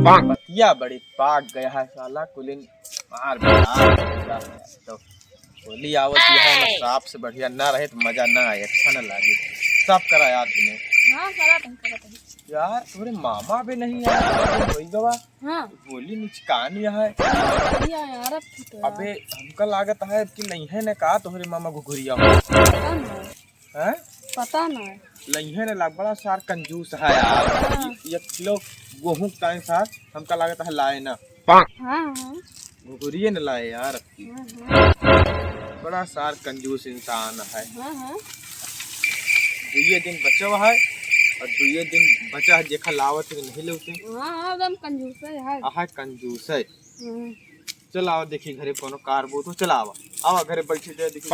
बतिया बड़ी पाक गया है साला कुलिन मार बेटा तो होली आवत है ना साफ से बढ़िया ना रहे तो मजा ना आए अच्छा ना लगे साफ करा यार तूने। हाँ करा यार तुम्हारे मामा भी नहीं आया वही गवा। हाँ होली निचकान है यार अबे हमका लागत है कि नहीं है ने कहा तुम्हारे मामा घुघुरिया हो हैं पता ना लइहे ने लाग बड़ा सार कंजूस है यार। 1 किलो गेहूं का साथ हमका लागत है लाए ना घुघुरिये न लाए यार। बड़ा सार कंजूस इंसान है। दुए दिन बचा है और दुए दिन बचा है देखा लावत नहीं लेते एकदम कंजूस है आहा कंजूस है। चल आओ देखी घरे कोनो कार बो तो चला आवा घरे बैठे जाए देखी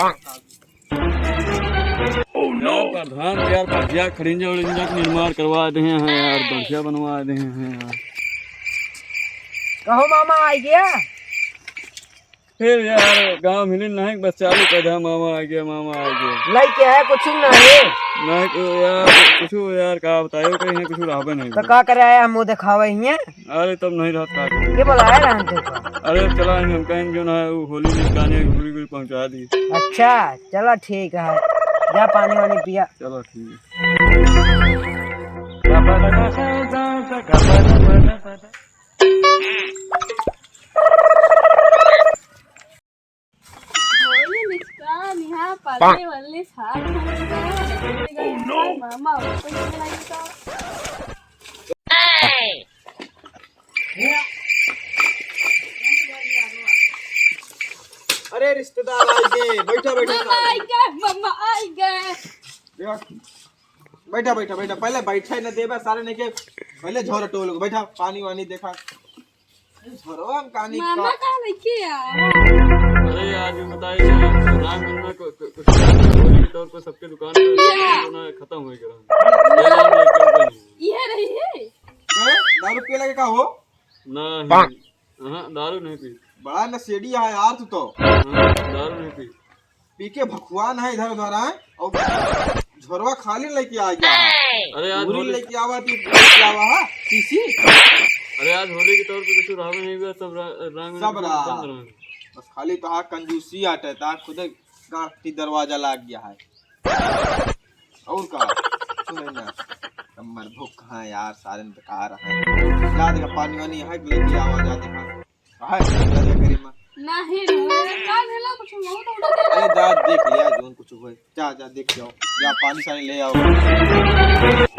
प्रधान यार बढ़िया खड़िंजा उड़िंजा का निर्माण करवा दे हैं यार बढ़िया बनवा दे हैं यार। कहो मामा आ गया फिर यार गांव मिली नहीं बस चालू कर दे मामा आ गया लाई क्या है कुछ ना है नहीं तो यार कुछ यार का बतायो कहीं कुछ रहबे नहीं तो का करे आया मुंह दिखावे हिए। अरे तब नहीं रहत का के बुलाया रहते को। अरे चला हम कहीं जो ना होली निकाने घुरी पहुंचा दी। अच्छा चलो ठीक है जा पानी वानी पिया। चलो ठीक अरे रिश्तेदार आ गए बैठा मम्मा आई गए बैठा बैठा बैठा पहले बैठा न देबा सारे ने के पहले झोर टोल बैठा पानी वानी देखा झोरवा में कहानी मामा का लेके आ। अरे यार ये बताइए राम गन्ना को कुछ होली के तौर पर सबके दुकान पे खत्म हो गया ये रही है दारू पी लगे का हो नहीं हां दारू नहीं पी बड़ा नशेड़ी है यार तू तो दारू नहीं पी के भगवान है इधर उधर है और झोरवा खाली लेके आ गया है। अरे आज पूरी लेके आवा थी लेके आवा है सीसी। अरे आज होली के तौर पे कुछ रहबे नहीं हुआ सब रंग बस खाली तो हा कंजूसी आटे ता खुद गांठी दरवाजा लाग गया है और का सुने ना कमर भूख है यार सारे बेकार है याद का पानी वानी है लेके आवा जाते है करीमा नहीं का भेला कुछ बहुत उड़ा दे। अरे जा देख लिया जोन कुछ होए जा जा देख जाओ या पानी सानी ले आओ।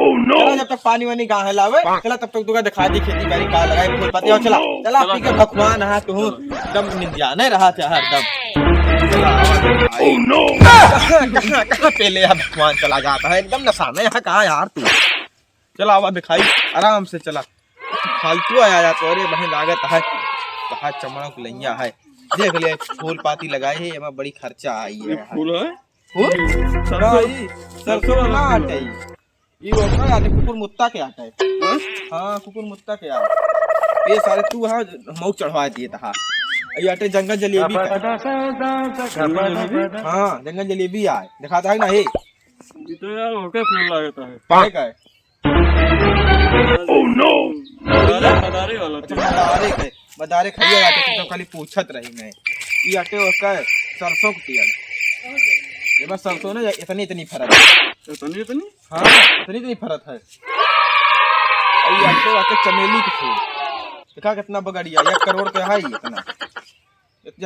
ओह नो जब तक पानी वानी गांव है लावे चला तब तक तुका दिखा दी खेती बाड़ी का लगाए फूल पत्ती और चला चला पी के भगवान है तू दम निंदिया नहीं रहा था हर दम चला ओह नो कहां पे ले भगवान चला जाता है एकदम नशा में यहां कहां यार तू चला आवा दिखाई आराम से चला फालतू आया जा तो अरे बहन लागत है कहा चमड़ा को लैया है देख ले फूल पाती लगाए है एमा बड़ी खर्चा आई है फूल है फूल सरसों ना आटे ये ओकरा आटे कुकुर मुत्ता के आटे हां कुकुर मुत्ता के आटे ये सारे तू हां मऊ चढ़वा दिए था ये आटे जंगल जलेबी हां जंगल जलेबी आए दिखाता है ना ये तो यार ओके फूल लगता है काय काय ओह नो मदारी वाला मदारे खड़िया आटे तो खाली पूछत रही मैं ये आटे ओका सरसों के तेल ये बस सरसों ने इतनी फर्क है इतनी हां इतनी फर्क है। ये आटे आटे चमेली के फूल देखा कितना बगड़िया 1 करोड़ के है इतना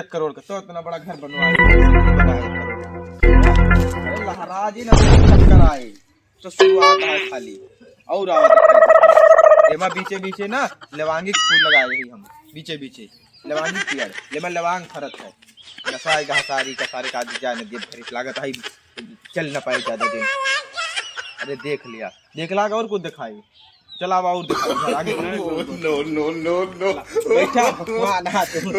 1 करोड़ का तो इतना बड़ा घर बनवाया अरे लहराज ही ना चक्कर आए तो शुरुआत है खाली और आवा एमा बीचे बीचे ना लवांगी फूल लगाए रही हम बीचे बीचे लवांगी पेड़ लेमा लवांग फरत है नसाई घासारी का सारे का जाने दे भरी लागत है चल ना पाए ज्यादा दिन। अरे देख लिया देख लागा और कुछ दिखाई चला और दिखाई आगे नो नो नो नो बैठा भगवान हाथ एकदम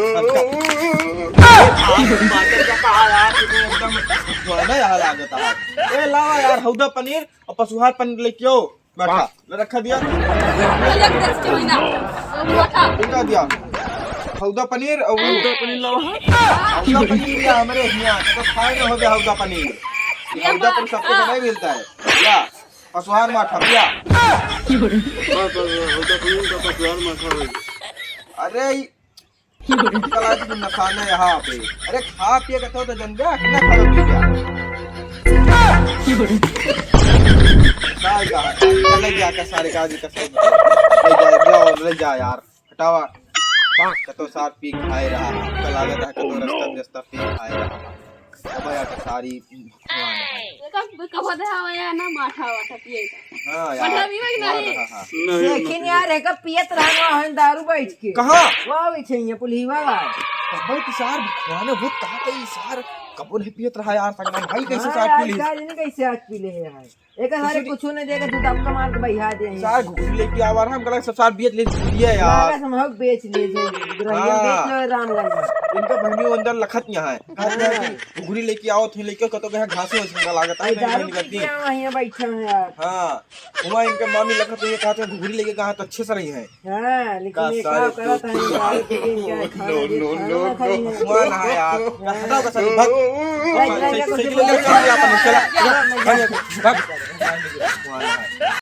थोड़ा यार लागत है ए लावा यार हौदा पनीर और पशुहार पनीर लेके आओ बैठा रखा दिया दिया हौदा पनीर और हौदा पनीर या हमारे यहाँ तो खाए ना हो गया हौदा पनीर सबको नहीं मिलता है या पशुहार माठा होता तो नहीं पापा प्यार में खा रही अरे कला की नखाना यहाँ पे। अरे खा पिए का तो जनगा कितना खा पी गया चले गया का सारे काजी का सब ले जा यार हटावा पांच का तो साथ पी खाए रहा कल आ गया तो रास्ता रास्ता पी खाए रहा अब यार का सारी भगवान है कब दे आया ना माठा वाठा पिए का हां माठा यार पीवे कि नहीं नहीं लेकिन यार है का पियत रहना है दारू बैठ के कहां वाह बैठे ये पुलिवा वाला कबल की सार भगवान है वो कहां कई सार कबल है पियत रहा यार सगना भाई कैसे सार पी ली गाड़ी ने कैसे आज पी ले यार एक सारे कुछ नहीं देगा तू दबका मार के भैया दे सार घुस लेके आवा रहा हम कल सब सार बेच ले लिए यार यार हम हक बेच ले जे ग्राहक बेच लो रामगंज में इनका बहनी अंदर लखत यहाँ है कहते हैं कि घुघरी लेके आओ थे लेके कतो कहे घासे हो संगा लागत है नहीं दारू नहीं करती पी के यहाँ बैठे हैं यार हां उमा इनके मामी लखत ये कहते हैं घुघरी लेके कहा तो अच्छे से रही है हां लेकिन ये क्या करा था यार लेकिन क्या खाना उमा ना यार हटाओ का सारी भाग साइकिल ले चल अपन चला भाग